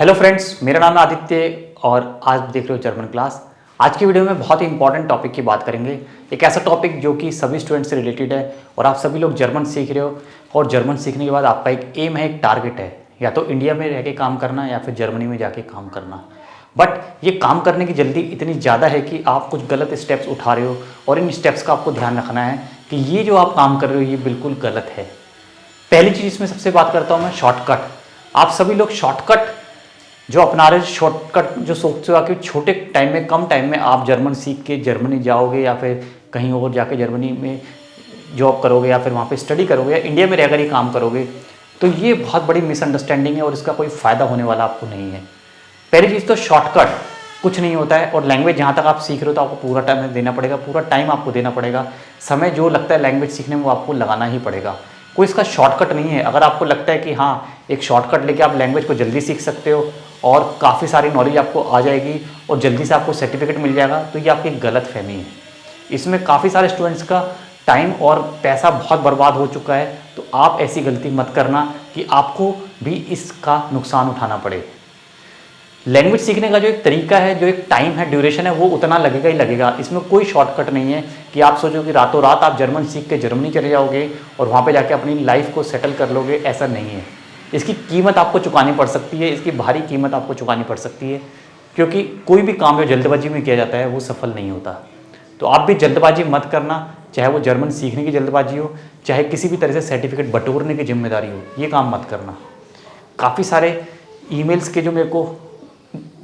Hello friends, मेरा नाम है आदित्य और आज देख रहे हो जर्मन क्लास। आज की वीडियो में बहुत ही इंपॉर्टेंट टॉपिक की बात करेंगे। एक ऐसा टॉपिक जो कि सभी स्टूडेंट से रिलेटेड है और आप सभी लोग जर्मन सीख रहे हो और जर्मन सीखने के बाद आपका एक एम है, एक टारगेट है, या तो इंडिया में रह के काम करना या फिर जर्मनी में जाके काम करना। बट ये काम करने की जल्दी इतनी ज़्यादा है कि आप कुछ गलत स्टेप्स उठा रहे हो और इन स्टेप्स का आपको ध्यान रखना है कि ये जो आप काम कर रहे हो ये बिल्कुल गलत है। पहली चीज़ इसमें सबसे बात करता हूँ मैं, शॉर्टकट। आप सभी लोग शॉर्टकट जो अपना रहे, शॉर्टकट जो सोचते हो कि छोटे टाइम में, कम टाइम में आप जर्मन सीख के जर्मनी जाओगे या फिर कहीं और जाके जर्मनी में जॉब करोगे या फिर वहाँ पे स्टडी करोगे या इंडिया में रहकर ही काम करोगे, तो ये बहुत बड़ी मिसअंडरस्टैंडिंग है और इसका कोई फ़ायदा होने वाला आपको नहीं है। पहली चीज़ तो शॉर्टकट कुछ नहीं होता है। और लैंग्वेज जहाँ तक आप सीख रहे हो तो आपको पूरा टाइम देना पड़ेगा, पूरा टाइम आपको देना पड़ेगा। समय जो लगता है लैंग्वेज सीखने में वो आपको लगाना ही पड़ेगा। कोई इसका शॉर्टकट नहीं है। अगर आपको लगता है कि हाँ एक शॉर्टकट लेके आप लैंग्वेज को जल्दी सीख सकते हो और काफ़ी सारी नॉलेज आपको आ जाएगी और जल्दी से आपको सर्टिफिकेट मिल जाएगा, तो ये आपकी गलत फहमी है। इसमें काफ़ी सारे स्टूडेंट्स का टाइम और पैसा बहुत बर्बाद हो चुका है। तो आप ऐसी गलती मत करना कि आपको भी इसका नुकसान उठाना पड़े। लैंग्वेज सीखने का जो एक तरीका है, जो एक टाइम है, ड्यूरेशन है, वो उतना लगेगा ही लगेगा। इसमें कोई शॉर्टकट नहीं है कि आप सोचो कि रातों रात आप जर्मन सीख के जर्मनी चले जाओगे और वहाँ पे जाके अपनी लाइफ को सेटल कर लोगे। ऐसा नहीं है। इसकी कीमत आपको चुकानी पड़ सकती है, इसकी भारी कीमत आपको चुकानी पड़ सकती है, क्योंकि कोई भी काम जो जल्दबाजी में किया जाता है वो सफल नहीं होता। तो आप भी जल्दबाजी मत करना, चाहे वो जर्मन सीखने की जल्दबाजी हो, चाहे किसी भी तरह से सर्टिफिकेट बटोरने की जिम्मेदारी हो, ये काम मत करना। काफ़ी सारे ईमेल्स के जो मेरे को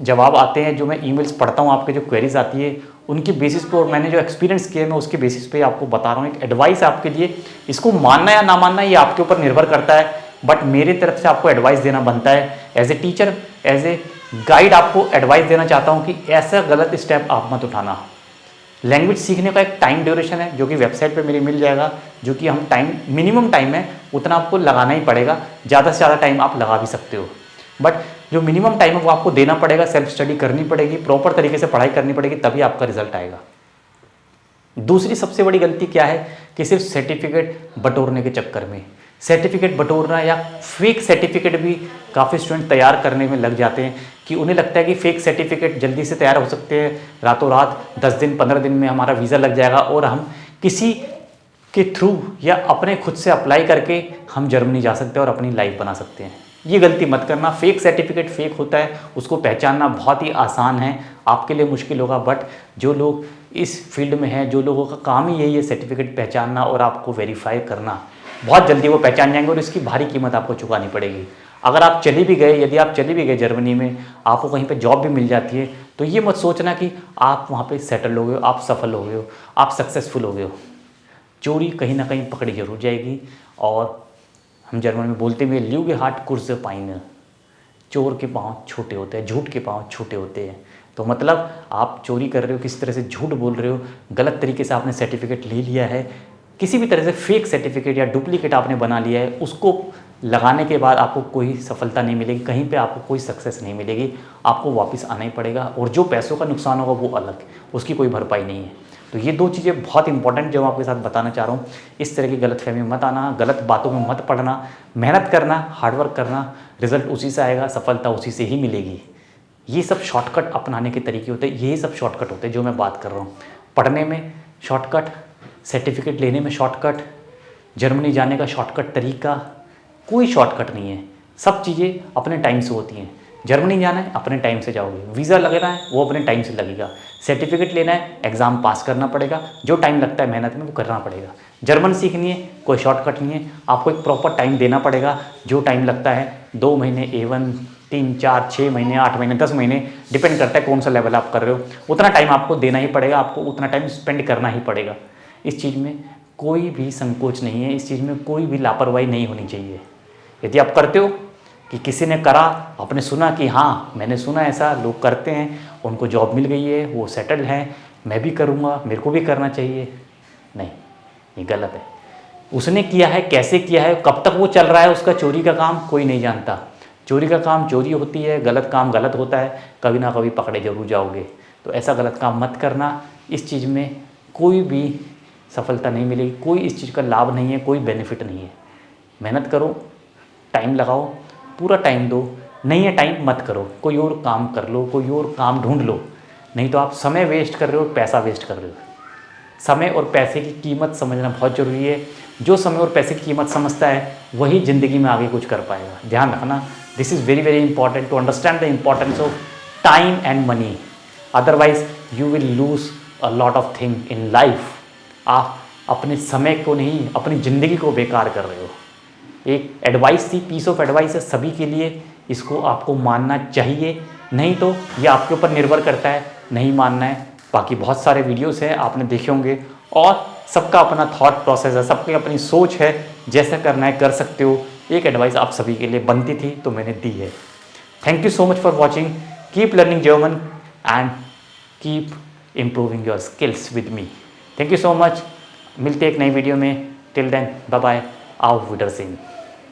जवाब आते हैं, जो मैं ईमेल्स पढ़ता हूँ, आपके जो क्वेरीज आती है उनकी बेसिस पे और मैंने जो एक्सपीरियंस किया है मैं उसके बेसिस पे आपको बता रहा हूँ। एक एडवाइस आपके लिए, इसको मानना या ना मानना ये आपके ऊपर निर्भर करता है, बट मेरे तरफ से आपको एडवाइस देना बनता है। As a teacher, as a guide आपको एडवाइस देना चाहता हूँ कि ऐसा गलत स्टेप आप मत उठाना। लैंग्वेज सीखने का एक टाइम ड्यूरेशन है जो कि वेबसाइट पे मेरी मिल जाएगा, जो कि हम टाइम, मिनिमम टाइम है उतना आपको लगाना ही पड़ेगा। ज़्यादा से ज़्यादा टाइम आप लगा भी सकते हो, बट जो मिनिमम टाइम है वो आपको देना पड़ेगा। सेल्फ स्टडी करनी पड़ेगी, प्रॉपर तरीके से पढ़ाई करनी पड़ेगी, तभी आपका रिजल्ट आएगा। दूसरी सबसे बड़ी गलती क्या है कि सिर्फ सर्टिफिकेट बटोरने के चक्कर में, सर्टिफिकेट बटोरना या फेक सर्टिफिकेट भी काफ़ी स्टूडेंट तैयार करने में लग जाते हैं कि उन्हें लगता है कि फेक सर्टिफिकेट जल्दी से तैयार हो सकते हैं, रातों रात 10 दिन 15 दिन में हमारा वीज़ा लग जाएगा और हम किसी के थ्रू या अपने खुद से अप्लाई करके हम जर्मनी जा सकते हैं और अपनी लाइफ बना सकते हैं। ये गलती मत करना। फेक सर्टिफिकेट फेक होता है, उसको पहचानना बहुत ही आसान है, आपके लिए मुश्किल होगा, बट जो लोग इस फील्ड में हैं, जो लोगों का काम ही यही है सर्टिफिकेट पहचानना और आपको वेरीफाई करना, बहुत जल्दी वो पहचान जाएंगे और इसकी भारी कीमत आपको चुकानी पड़ेगी। अगर आप चले भी गए, यदि आप चले भी गए जर्मनी में, आपको कहीं पे जॉब भी मिल जाती है, तो ये मत सोचना कि आप वहाँ पे सेटल हो गए हो, आप सफल हो गए हो, आप सक्सेसफुल हो गए हो। चोरी कहीं ना कहीं पकड़ी जरूर जाएगी। और हम जर्मन में बोलते हुए ल्यूगे हार्ट कुर्ज पाइन, चोर के पाँव छोटे होते हैं, झूठ के पाँव छोटे होते हैं। तो मतलब आप चोरी कर रहे हो, किसी तरह से झूठ बोल रहे हो, गलत तरीके से आपने सर्टिफिकेट ले लिया है, किसी भी तरह से फेक सर्टिफिकेट या डुप्लीकेट आपने बना लिया है, उसको लगाने के बाद आपको कोई सफलता नहीं मिलेगी, कहीं पे आपको कोई सक्सेस नहीं मिलेगी, आपको वापस आना ही पड़ेगा और जो पैसों का नुकसान होगा वो अलग, उसकी कोई भरपाई नहीं है। तो ये दो चीज़ें बहुत इंपॉर्टेंट जो मैं आपके साथ बताना चाह रहा हूँ। इस तरह की गलतफहमी में मत आना, गलत बातों में मत पड़ना, मेहनत करना, हार्डवर्क करना, रिजल्ट उसी से आएगा, सफलता उसी से ही मिलेगी। ये सब शॉर्टकट अपनाने के तरीके होते हैं, यही सब शॉर्टकट होते हैं जो मैं बात कर रहा हूँ। पढ़ने में शॉर्टकट, सर्टिफिकेट लेने में शॉर्टकट, जर्मनी जाने का शॉर्टकट तरीका, कोई शॉर्टकट नहीं है। सब चीज़ें अपने टाइम से होती हैं। जर्मनी जाना है अपने टाइम से जाओगे, वीज़ा लगना है वो अपने टाइम से लगेगा, सर्टिफिकेट लेना है एग्ज़ाम पास करना पड़ेगा, जो टाइम लगता है मेहनत में वो करना पड़ेगा। जर्मन सीखनी है, कोई शॉर्टकट नहीं है, आपको एक प्रॉपर टाइम देना पड़ेगा। जो टाइम लगता है 2 महीने, A1, 3, 4, 6 महीने, 8 महीने, 10 महीने, डिपेंड करता है कौन सा लेवल आप कर रहे हो, उतना टाइम आपको देना ही पड़ेगा, आपको उतना टाइम स्पेंड करना ही पड़ेगा। इस चीज़ में कोई भी संकोच नहीं है, इस चीज़ में कोई भी लापरवाही नहीं होनी चाहिए। यदि आप करते हो कि किसी ने करा, आपने सुना कि हाँ मैंने सुना ऐसा लोग करते हैं, उनको जॉब मिल गई है, वो सेटल्ड हैं, मैं भी करूँगा, मेरे को भी करना चाहिए, नहीं, ये गलत है। उसने किया है, कैसे किया है, कब तक वो चल रहा है उसका चोरी का काम, कोई नहीं जानता। चोरी का काम चोरी होती है, गलत काम गलत होता है, कभी ना कभी पकड़े जरूर जाओगे। तो ऐसा गलत काम मत करना। इस चीज़ में कोई भी सफलता नहीं मिलेगी, कोई इस चीज़ का लाभ नहीं है, कोई बेनिफिट नहीं है। मेहनत करो, टाइम लगाओ, पूरा टाइम दो, नहीं है टाइम मत करो, कोई और काम कर लो, कोई और काम ढूंढ लो, नहीं तो आप समय वेस्ट कर रहे हो, पैसा वेस्ट कर रहे हो। समय और पैसे की कीमत समझना बहुत ज़रूरी है। जो समय और पैसे की कीमत समझता है वही ज़िंदगी में आगे कुछ कर पाएगा। ध्यान रखना, this is very very important to understand the importance of time and money, otherwise you will lose a lot of thing in life. आप अपने समय को नहीं, अपनी ज़िंदगी को बेकार कर रहे हो। एक एडवाइस थी, पीस ऑफ एडवाइस है सभी के लिए, इसको आपको मानना चाहिए, नहीं तो ये आपके ऊपर निर्भर करता है, नहीं मानना है। बाकी बहुत सारे वीडियोस हैं आपने देखे होंगे, और सबका अपना थॉट प्रोसेस है, सबकी अपनी सोच है, जैसा करना है कर सकते हो। एक एडवाइस आप सभी के लिए बनती थी तो मैंने दी है। Thank you so much for watching, keep learning German and keep improving your skills with me. Thank you so much, मिलते हैं एक नई वीडियो में। Till then bye bye, auf Wiedersehen।